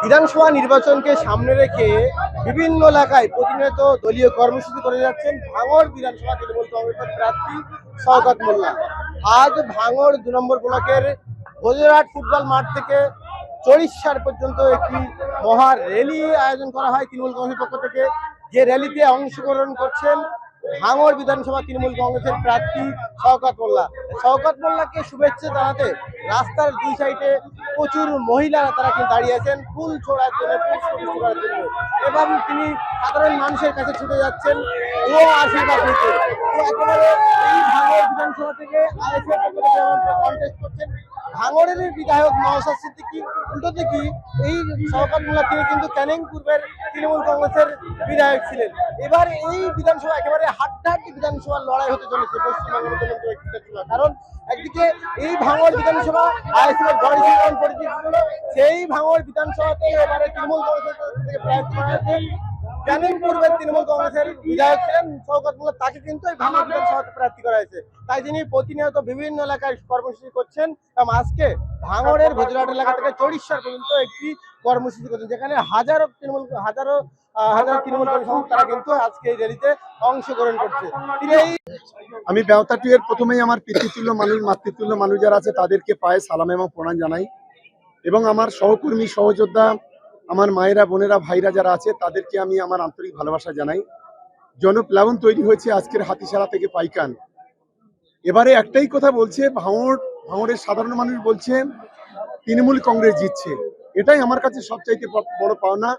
বিধানসভা নির্বাচনকে সামনে রেখে বিভিন্ন এলাকায় প্রতিনিয়ত দলীয় কর্মসূচি করে যাচ্ছেন ভাঙড় বিধানসভা তৃণমূল কংগ্রেসের প্রার্থী শওকত মোল্লা। আজ ভাঙড় 2 নম্বর ব্লকের বজরাট ফুটবল মাঠ থেকে চড়িষ্যার পর্যন্ত একটি মহা র্যালি আয়োজন করা হয় তৃণমূল কংগ্রেসের পক্ষ থেকে। যে র্যালিতে অংশগ্রহণ করছেন ভাঙড় বিধানসভা তৃণমূল কংগ্রেসের প্রার্থী শওকত মোল্লা। শওকত মোল্লাকে শুভেচ্ছা জানাতে রাস্তার দুই সাইডে প্রচুর মহিলারা তারা কিন্তু দাঁড়িয়ে আছেন ফুল ছোড়ার জন্য, পুষ্পবৃষ্টি করার জন্য, এবং তিনি সাধারণ মানুষের কাছে ছুটে যাচ্ছেন ও আশীর্বাদ নিতে। তো একেবারে এই ভাঙড় বিধানসভা থেকে কন্টেস্ট করছেন ভাঙড়ের বিধায়ক নওশাদ সিদ্দিকী। উল্টোতে কি এই শওকত মোল্লা তিনি কিন্তু ক্যানিং পূর্বের তৃণমূল কংগ্রেসের বিধায়ক ছিলেন। এবার এই বিধানসভা একেবারে হাড্ডাহাড্ডি বিধানসভার লড়াই হতে চলেছে পশ্চিমবঙ্গ মুখ্যমন্ত্রী বিধানসভা। কারণ একদিকে এই ভাঙড় বিধানসভা আইএসএফের গড় পরিচিত ছিল, সেই ভাঙড় বিধানসভাতে এবারে তৃণমূল কংগ্রেসের থেকে প্রার্থী করা হয়েছে ক্যানিং পূর্বের তৃণমূল কংগ্রেসের বিধায়ক ছিলেন শওকত মোল্লা, তাকে কিন্তু এই ভাঙড় বিধানসভাতে প্রার্থী করা হয়েছে। তাই তিনি প্রতিনিয়ত বিভিন্ন এলাকায় কর্মসূচি করছেন এবং আজকে ভাঙড়ের ভোজরাট এলাকা থেকে চড়িষ্যার পর্যন্ত একটি কর্মসূচি করছেন, যেখানে হাজারো তৃণমূল কংগ্রেস তারা কিন্তু আজকে এই র্যালিতে অংশগ্রহণ করছে। আমি ব্যবতাটি এর প্রথমেই আমার পিতৃতুল্য মানুষ, মাতৃতুল্য মানুষ যারা আছে তাদেরকে পায়ে সালাম এবং প্রণাম জানাই, এবং আমার সহকর্মী সহযোদ্ধা আমার মায়েরা বোনেরা ভাইরা যারা আছে তাদেরকে আমি আমার আন্তরিক ভালোবাসা জানাই। জনপ্লাবন তৈরি হয়েছে আজকের হাতিশালা থেকে পাইকান। এবারে একটাই কথা বলছে ভাঙড়ের সাধারণ মানুষ বলছে তৃণমূল কংগ্রেস জিতছে, এটাই আমার কাছে সবচাইতে বড় পাওনা।